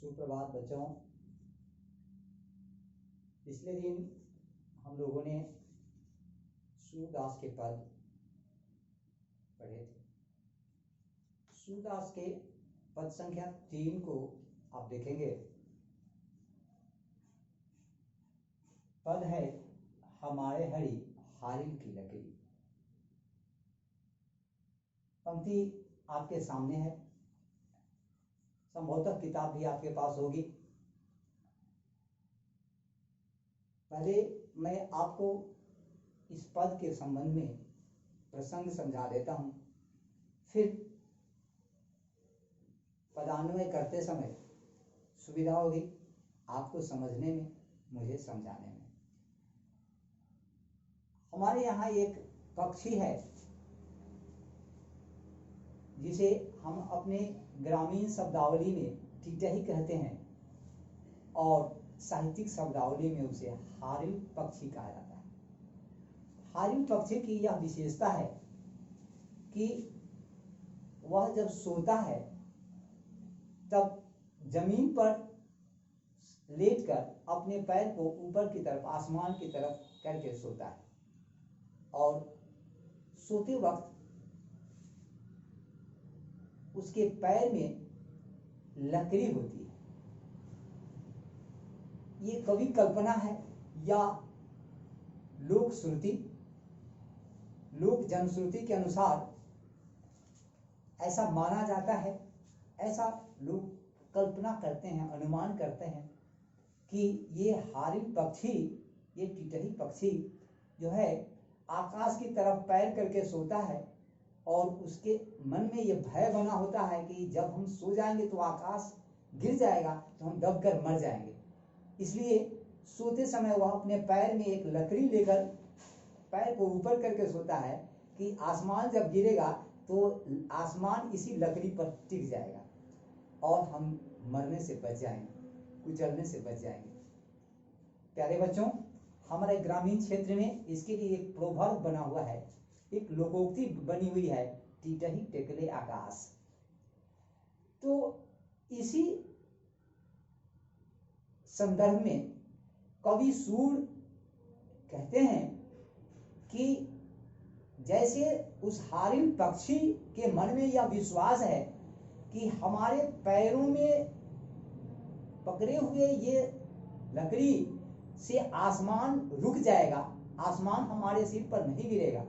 सुप्रभात बच्चों। पिछले दिन हम लोगों ने सूरदास के पद पढ़े थे। सूरदास के पद संख्या 3 को आप देखेंगे। पद है हमारे हरि हारिल की लकड़ी। पंक्ति आपके सामने है, संभवतः किताब भी आपके पास होगी। पहले मैं आपको इस पद के संबंध में प्रसंग समझा देता हूं, फिर पदान्वय करते समय सुविधा होगी आपको समझने में, मुझे समझाने में। हमारे यहाँ एक पक्षी है जिसे हम अपने ग्रामीण शब्दावली में टिटही कहते हैं और साहित्यिक शब्दावली में उसे हारिल पक्षी कहा जाता है। हारिल पक्षी की यह विशेषता है कि वह जब सोता है तब जमीन पर लेटकर अपने पैर को ऊपर की तरफ, आसमान की तरफ करके सोता है और सोते वक्त उसके पैर में लकड़ी होती है। ये कवि कल्पना है या लोक श्रुति, लोक जनश्रुति के अनुसार ऐसा माना जाता है, ऐसा लोग कल्पना करते हैं, अनुमान करते हैं कि ये हारिल पक्षी, ये टिटही पक्षी जो है आकाश की तरफ पैर करके सोता है और उसके मन में ये भय बना होता है कि जब हम सो जाएंगे तो आकाश गिर जाएगा तो हम दबकर मर जाएंगे। इसलिए सोते समय वह अपने पैर में एक लकड़ी लेकर पैर को ऊपर करके सोता है कि आसमान जब गिरेगा तो आसमान इसी लकड़ी पर टिक जाएगा और हम मरने से बच जाएंगे, कुचलने से बच जाएंगे। प्यारे बच्चों, हमारे ग्रामीण क्षेत्र में इसके लिए एक प्रोवर्ब बना हुआ है, एक लोकोक्ति बनी हुई है, टिटही टेकले आकाश। तो इसी संदर्भ में कवि सूर कहते हैं कि जैसे उस हारिल पक्षी के मन में यह विश्वास है कि हमारे पैरों में पकड़े हुए ये लकड़ी से आसमान रुक जाएगा, आसमान हमारे सिर पर नहीं गिरेगा,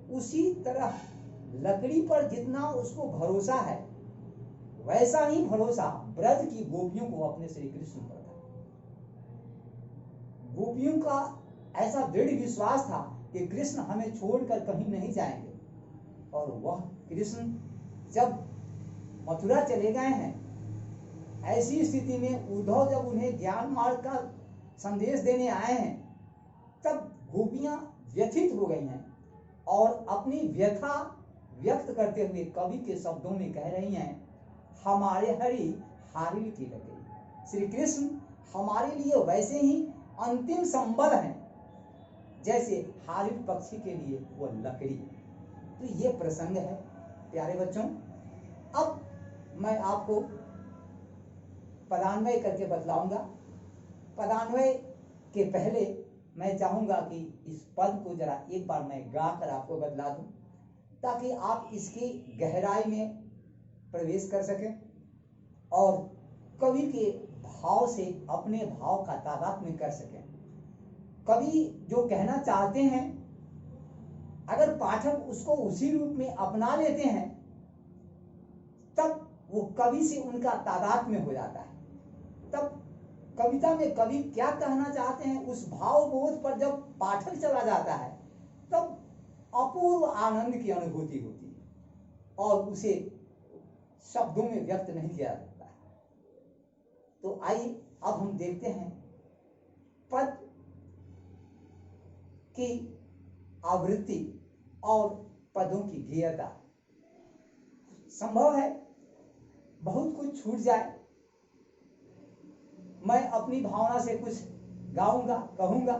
उसी तरह लकड़ी पर जितना उसको भरोसा है वैसा ही भरोसा ब्रज की गोपियों को अपने श्री कृष्ण पर था। गोपियों का ऐसा दृढ़ विश्वास था कि कृष्ण हमें छोड़कर कहीं नहीं जाएंगे और वह कृष्ण जब मथुरा चले गए हैं, ऐसी स्थिति में उद्धव जब उन्हें ज्ञान मार्ग का संदेश देने आए हैं तब गोपियां व्यथित हो गई हैं और अपनी व्यथा व्यक्त करते हुए कवि के शब्दों में कह रही हैं, हमारे हरि हारिल की लकड़ी। श्री कृष्ण हमारे लिए वैसे ही अंतिम संबल हैं जैसे हारिल पक्षी के लिए वो लकड़ी। तो ये प्रसंग है प्यारे बच्चों। अब मैं आपको पदान्वय करके बतलाऊंगा। पदान्वय के पहले मैं चाहूंगा कि इस पद को जरा एक बार मैं गा कर आपको बतला दूं ताकि आप इसकी गहराई में प्रवेश कर सकें और कवि के भाव से अपने भाव का तादात्म्य कर सकें। कवि जो कहना चाहते हैं अगर पाठक उसको उसी रूप में अपना लेते हैं तब वो कवि से उनका तादात्म्य हो जाता है। तब कविता में कवि क्या कहना चाहते हैं उस भाव बोध पर जब पाठक चला जाता है तब अपूर्व आनंद की अनुभूति होती है और उसे शब्दों में व्यक्त नहीं किया जाता है। तो आइए अब हम देखते हैं पद की आवृत्ति और पदों की गेयता। संभव है बहुत कुछ छूट जाए, मैं अपनी भावना से कुछ गाऊंगा, कहूंगा,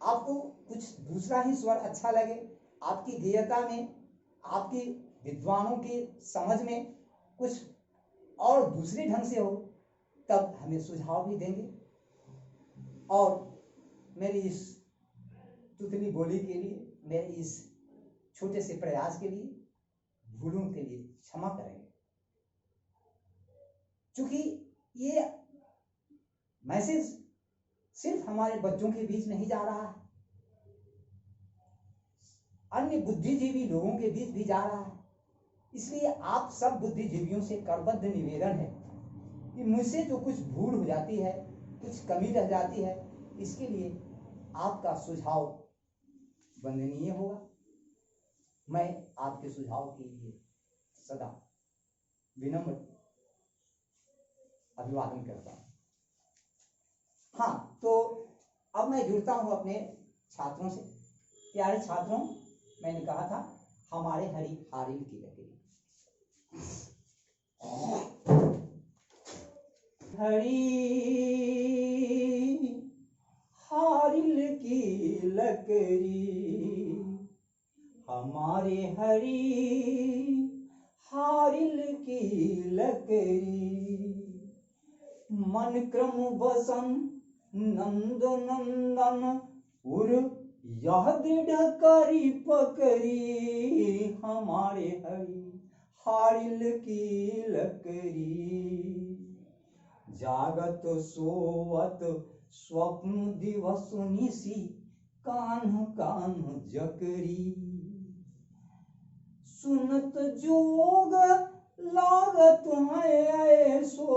आपको कुछ दूसरा ही स्वर अच्छा लगे, आपकी गेयता में, आपकी विद्वानों की समझ में कुछ और दूसरे ढंग से हो, तब हमें सुझाव भी देंगे और मेरी इस तुतली बोली के लिए, मेरे इस छोटे से प्रयास के लिए, भूलों के लिए क्षमा करेंगे। क्योंकि ये मैसेज सिर्फ हमारे बच्चों के बीच नहीं जा रहा है, अन्य बुद्धिजीवी लोगों के बीच भी जा रहा है। इसलिए आप सब बुद्धिजीवियों से करबद्ध निवेदन है कि मुझसे जो कुछ भूल हो जाती है, कुछ कमी रह जाती है, इसके लिए आपका सुझाव वंदनीय होगा। मैं आपके सुझाव के लिए सदा विनम्र अभिवादन करता हूं। हाँ, तो अब मैं जुड़ता हूं अपने छात्रों से। प्यारे छात्रों, मैंने कहा था हमारे हरी हारिल की लकड़ी, हरी हारिल की लकड़ी, हमारे हरी हारिल की लकड़ी, मन क्रम बसन नंद नंदन उर यह दृढ़ करी पकड़ी, हमारे हरी हारिल की लकड़ी, जागत सोवत स्वप्न दिवस निसी, कान्ह कान्ह जकरी, सुनत जोग लागत है ऐसो,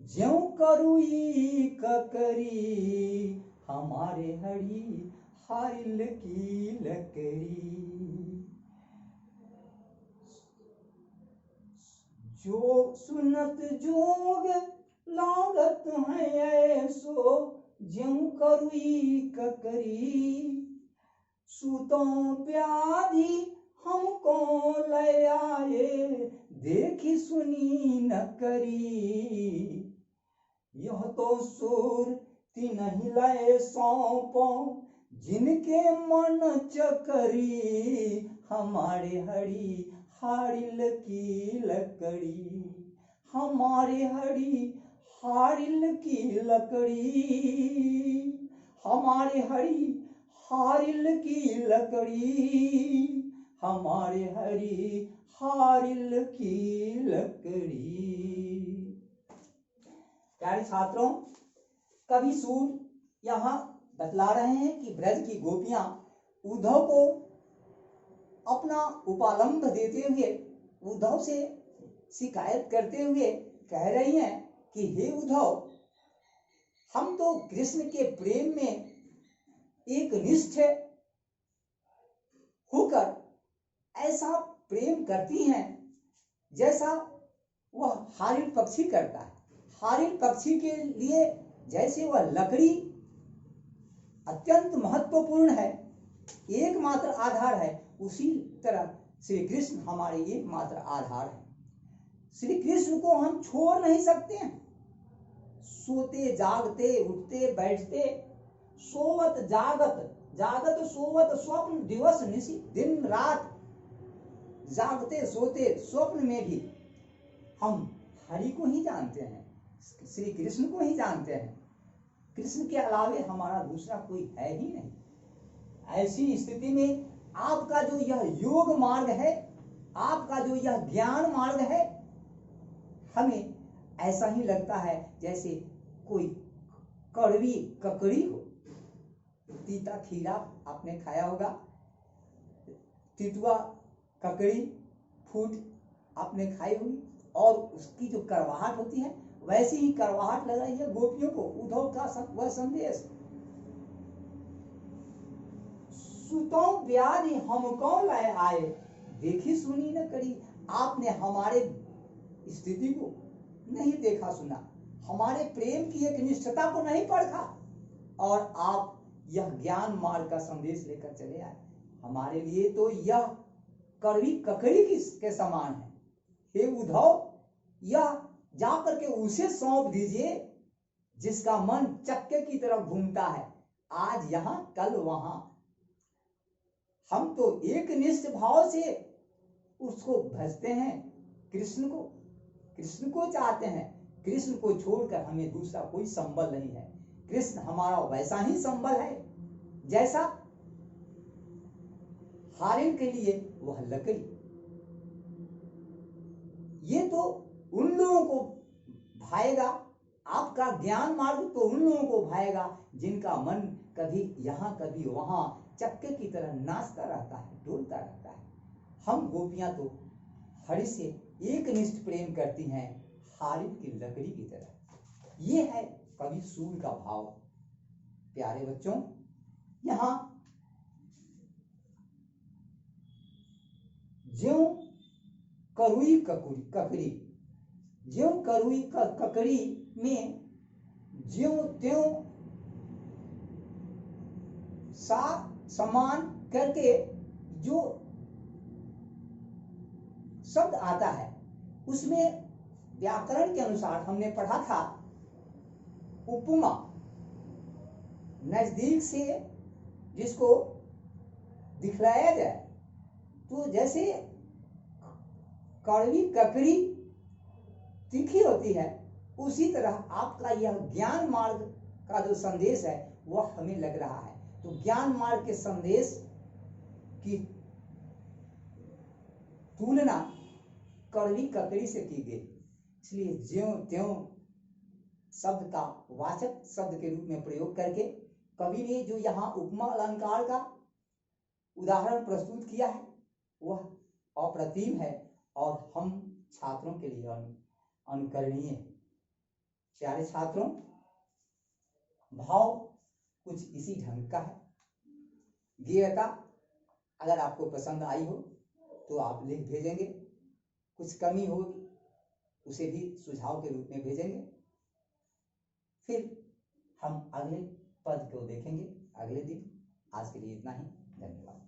ज्यों करुई ककरी, हमारे हरी हारिल की लकड़ी, जो सुनत जोग लागत है ऐसो, ज्यों करुई ककरी, सूतों प्याधी हमको ले आए, देखी सुनी न करी, यह तो सुर नहीं लय सौंपो, जिनके मन चकरी, हमारे हरी हारिल की लकड़ी, हमारे हरी हारिल की लकड़ी, हमारे हरी हारिल की लकड़ी, हमारे हरी हारिल की लकड़ी। प्यारे छात्रों, कवि सूर यहाँ बतला रहे हैं कि ब्रज की गोपियां उद्धव को अपना उपालंब देते हुए, उद्धव से शिकायत करते हुए कह रही हैं कि हे उद्धव, हम तो कृष्ण के प्रेम में एक निष्ठ होकर ऐसा प्रेम करती हैं जैसा वह हारिल पक्षी करता है। हारिल पक्षी के लिए जैसे वह लकड़ी अत्यंत महत्वपूर्ण है, एकमात्र आधार है, उसी तरह श्री कृष्ण हमारे एकमात्र आधार है। श्री कृष्ण को हम छोड़ नहीं सकते हैं। सोते जागते उठते बैठते, सोवत जागत, जागत सोवत स्वप्न दिवस निशी, दिन रात जागते सोते स्वप्न में भी हम हरि को ही जानते हैं, श्री कृष्ण को ही जानते हैं। कृष्ण के अलावे हमारा दूसरा कोई है ही नहीं। ऐसी स्थिति में आपका जो यह योग मार्ग है, आपका जो यह ज्ञान मार्ग है, हमें ऐसा ही लगता है जैसे कोई कड़वी ककड़ी हो। तीता खीरा आपने खाया होगा, तितुआ ककड़ी फूट आपने खाई होगी, और उसकी जो करवाहट होती है वैसी ही करवाहट लग रही है गोपियों को। उद्धव का वह संदेश, सुतों ब्याधि हमको लाए आए, देखी सुनी न करी। आपने हमारे स्थिति को नहीं देखा सुना, हमारे प्रेम की एक निष्ठता को नहीं परखा, और आप यह ज्ञान मार्ग का संदेश लेकर चले आए। हमारे लिए तो यह कड़वी ककड़ी के समान है। हे उद्धव, यह जाकर के उसे सौंप दीजिए जिसका मन चक्के की तरफ घूमता है, आज यहाँ कल वहां। हम तो एक निष्ठ भाव से उसको भजते हैं, कृष्ण को चाहते हैं, कृष्ण को छोड़कर हमें दूसरा कोई संबल नहीं है। कृष्ण हमारा वैसा ही संबल है जैसा हारिन के लिए वह लकड़ी। ये तो उन लोगों को भाएगा, आपका ज्ञान मार्ग तो उन लोगों को भाएगा जिनका मन कभी यहाँ कभी वहां चक्के की तरह नाचता रहता है, डोलता रहता है। हम गोपियां तो हरि से एक निष्ठ प्रेम करती हैं, हारिन की लकड़ी की तरह। ये है कवि सूर का भाव। प्यारे बच्चों, यहां ज्यों करुई ककड़ी, ज्यों करुई ककड़ी में ज्यों त्यों सा समान करके जो शब्द आता है उसमें व्याकरण के अनुसार हमने पढ़ा था, उपमा नजदीक से जिसको दिखलाया जाए, तो जैसे कड़वी ककड़ी तीखी होती है, उसी तरह आपका यह ज्ञान मार्ग का जो संदेश है वह हमें लग रहा है। तो ज्ञान मार्ग के संदेश की तुलना कड़वी ककड़ी से की गई, इसलिए ज्यों त्यों शब्द का वाचक शब्द के रूप में प्रयोग करके कवि ने जो यहाँ उपमा अलंकार का उदाहरण प्रस्तुत किया है वह अप्रतिम है और हम छात्रों के लिए अनुकरणीय है। प्यारे छात्रों, भाव कुछ इसी ढंग का है। गेयता अगर आपको पसंद आई हो तो आप लिख भेजेंगे, कुछ कमी होगी उसे भी सुझाव के रूप में भेजेंगे। फिर हम अगले पद को देखेंगे अगले दिन। आज के लिए इतना ही, धन्यवाद।